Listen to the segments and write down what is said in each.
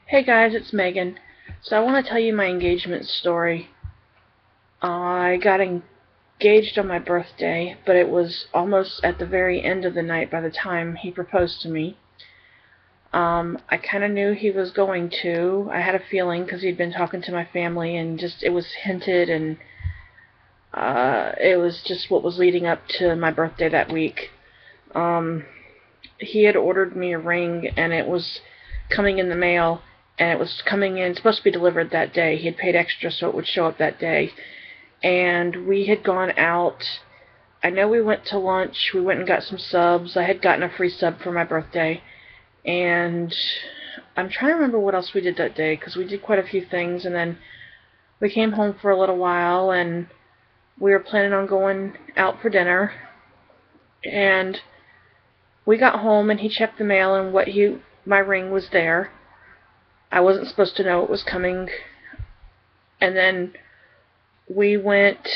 Hey guys, it's Megan. So I want to tell you my engagement story. I got engaged on my birthday, but it was almost at the very end of the night by the time he proposed to me. I kind of knew he was going to. I had a feeling because he'd been talking to my family and just it was hinted, and it was just what was leading up to my birthday that week. Um, he had ordered me a ring, and it was coming in the mail, and it was coming in, supposed to be delivered that day. He had paid extra so it would show up that day. And we had gone out. I know we went to lunch. We went and got some subs. I had gotten a free sub for my birthday. And I'm trying to remember what else we did that day, because we did quite a few things. And then we came home for a little while, and we were planning on going out for dinner. And we got home, and he checked the mail, and my ring was there. I wasn't supposed to know it was coming. And then we went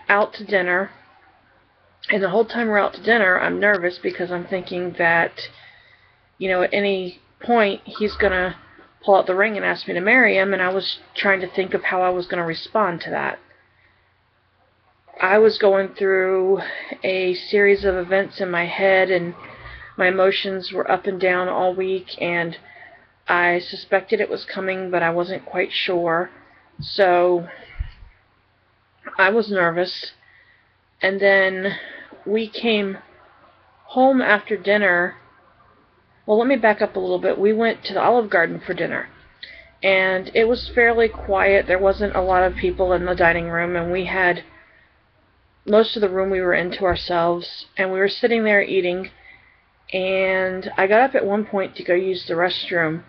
out to dinner. And the whole time we're out to dinner, I'm nervous because I'm thinking that, at any point he's going to pull out the ring and ask me to marry him. And I was trying to think of how I was going to respond to that. I was going through a series of events in my head, and my emotions were up and down all week, and I suspected it was coming, but I wasn't quite sure. So I was nervous. And then we came home after dinner. Well, let me back up a little bit. We went to the Olive Garden for dinner, and it was fairly quiet. There wasn't a lot of people in the dining room, and we had most of the room we were in to ourselves, and we were sitting there eating, and I got up at one point to go use the restroom,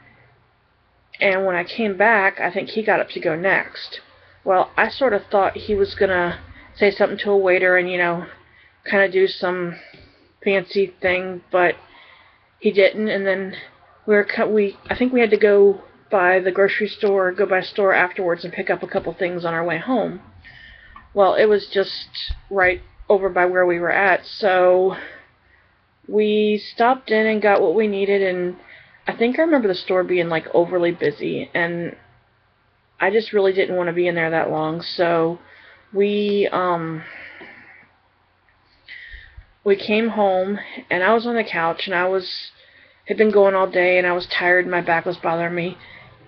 and when I came back, I think he got up to go next. Well, I sort of thought he was going to say something to a waiter and, kind of do some fancy thing, but he didn't. And then I think we had to go by the grocery store, go by a store afterwards and pick up a couple things on our way home. Well, it was just right over by where we were at, so we stopped in and got what we needed, and I think I remember the store being like overly busy, and I just really didn't want to be in there that long, so we came home, and I was on the couch, and had been going all day, and I was tired, and my back was bothering me,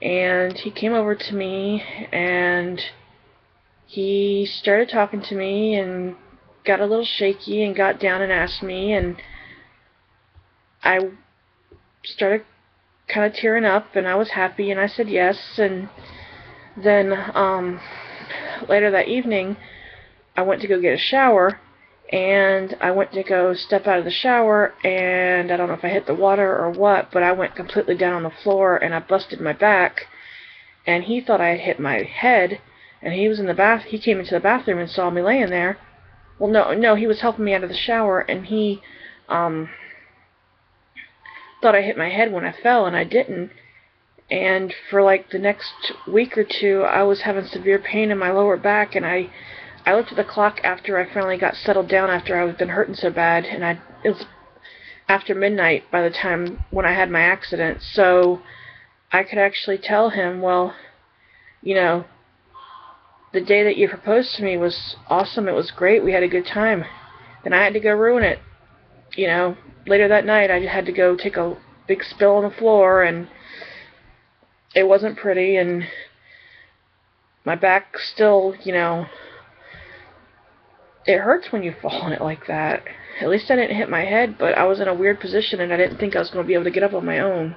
and he came over to me, and he started talking to me, and got a little shaky, and got down and asked me, and I started kind of tearing up, and I was happy, and I said yes. And then later that evening, I went to go get a shower, and I went to go step out of the shower, and I don't know if I hit the water or what, but I went completely down on the floor, and I busted my back, and he thought I had hit my head, and he came into the bathroom and saw me laying there. Well, no, he was helping me out of the shower, and he thought I hit my head when I fell, and I didn't. And for like the next week or two, I was having severe pain in my lower back, and I looked at the clock after I finally got settled down after I had been hurting so bad, and it was after midnight by the time when I had my accident. So I could actually tell him, well, the day that you proposed to me was awesome. It was great. We had a good time. Then I had to go ruin it. Later that night, I had to go take a big spill on the floor, and it wasn't pretty, and my back still, it hurts when you fall on it like that. At least I didn't hit my head, but I was in a weird position, and I didn't think I was going to be able to get up on my own.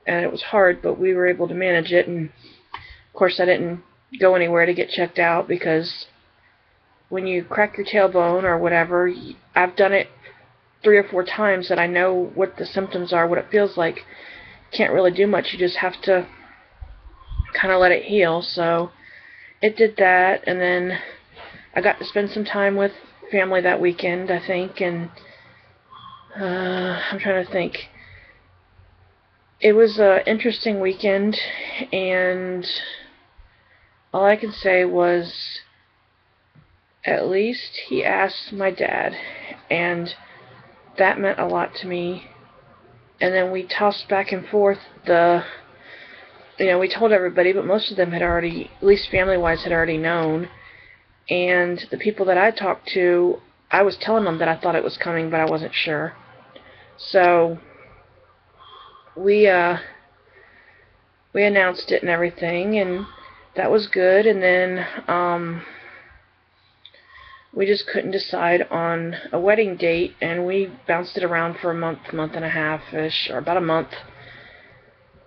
And it was hard, but we were able to manage it, and of course I didn't go anywhere to get checked out, because when you crack your tailbone or whatever, I've done it 3 or 4 times, that I know what the symptoms are, what it feels like. Can't really do much. You just have to kind of let it heal. So it did that, and then I got to spend some time with family that weekend, I think, and I'm trying to think. It was an interesting weekend, and all I can say was at least he asked my dad, and that meant a lot to me. And then we tossed back and forth the we told everybody, but most of them had already, at least family-wise, had already known. And the people that I talked to, I was telling them that I thought it was coming, but I wasn't sure. So we announced it and everything, and that was good. And then we just couldn't decide on a wedding date, and we bounced it around for a month and a half-ish, or about a month.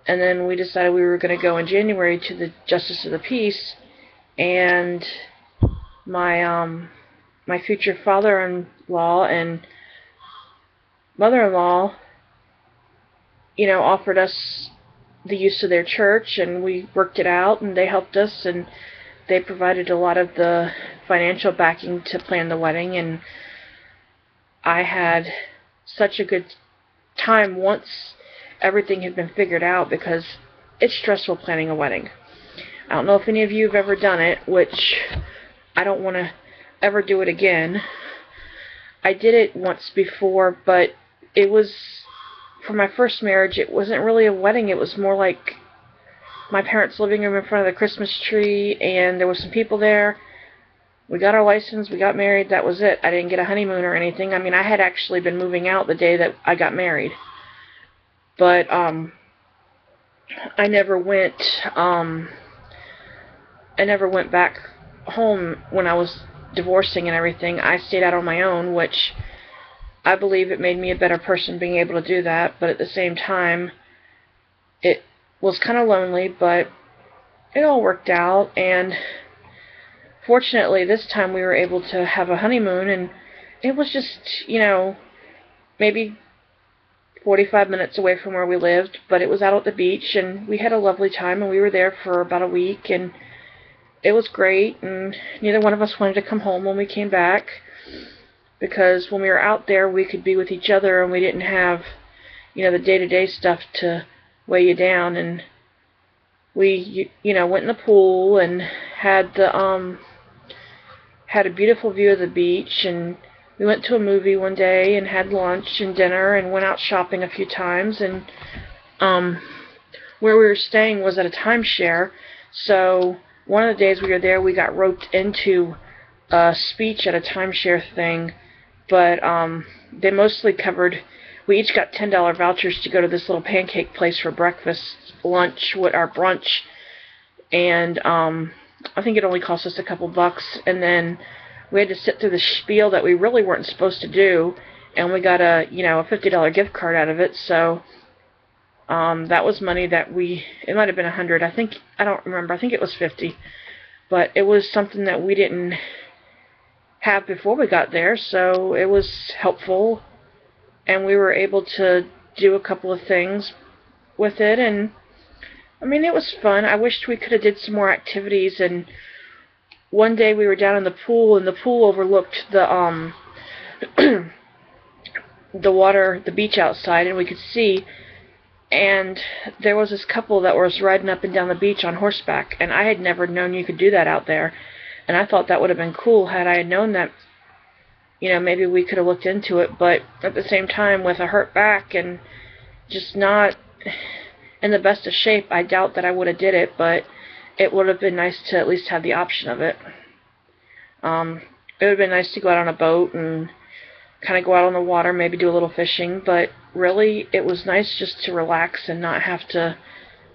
And then we decided we were going to go in January to the Justice of the Peace, and my future father-in-law and mother-in-law, offered us the use of their church, and we worked it out, and they helped us, and they provided a lot of the financial backing to plan the wedding, and I had such a good time once everything had been figured out, because it's stressful planning a wedding. I don't know if any of you have ever done it, which I don't want to ever do it again. I did it once before, but it was, for my first marriage, it wasn't really a wedding. It was more like my parents' living room in front of the Christmas tree, and there were some people there. We got our license, we got married, that was it. I didn't get a honeymoon or anything. I mean, I had actually been moving out the day that I got married. But I never went back home when I was divorcing and everything. I stayed out on my own, which I believe it made me a better person being able to do that, but at the same time it was kind of lonely, but it all worked out. And fortunately this time we were able to have a honeymoon, and it was just, maybe 45 minutes away from where we lived, but it was out at the beach, and we had a lovely time, and we were there for about a week, and it was great, and neither one of us wanted to come home when we came back, because when we were out there we could be with each other, and we didn't have, the day-to-day stuff to weigh you down. And we, went in the pool and had a beautiful view of the beach, and we went to a movie one day and had lunch and dinner and went out shopping a few times. And where we were staying was at a timeshare, so one of the days we were there we got roped into a speech at a timeshare thing, but they mostly covered, we each got $10 vouchers to go to this little pancake place for breakfast, lunch, our brunch, and I think it only cost us a couple bucks, and then we had to sit through the spiel that we really weren't supposed to do, and we got a $50 gift card out of it. So that was money that it might have been $100. I don't remember. I think it was $50, but it was something that we didn't have before we got there, so it was helpful, and we were able to do a couple of things with it, and I mean, it was fun. I wished we could have did some more activities. And one day we were down in the pool, and the pool overlooked the the water, the beach outside, and we could see. And there was this couple that was riding up and down the beach on horseback, and I had never known you could do that out there. And I thought that would have been cool had I had known that. Maybe we could have looked into it, but at the same time, with a hurt back and just not in the best of shape, I doubt that I would have did it, but it would have been nice to at least have the option of it. It would have been nice to go out on a boat and kind of go out on the water, maybe do a little fishing, but really it was nice just to relax and not have to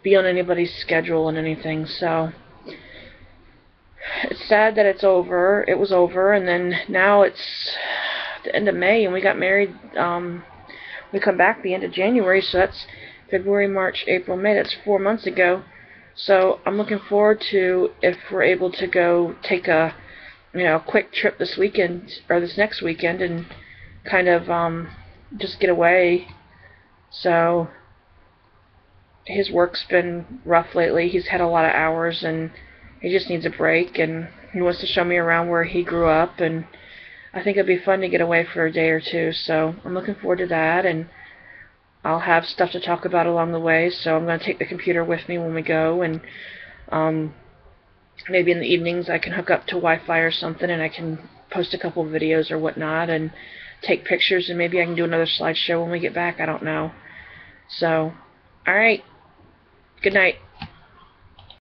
be on anybody's schedule and anything. So it's sad that it's over. It was over, and then now it's the end of May, and we got married. We come back the end of January, so that's February, March, April, May. That's 4 months ago. So I'm looking forward to, if we're able to go take a quick trip this weekend or this next weekend, and kind of just get away. So his work's been rough lately. He's had a lot of hours, and he just needs a break, and he wants to show me around where he grew up, and I think it'd be fun to get away for a day or two. So I'm looking forward to that, and I'll have stuff to talk about along the way, so I'm going to take the computer with me when we go, and maybe in the evenings I can hook up to Wi-Fi or something, and I can post a couple of videos or whatnot, and take pictures, and maybe I can do another slideshow when we get back. I don't know. So, alright. Good night.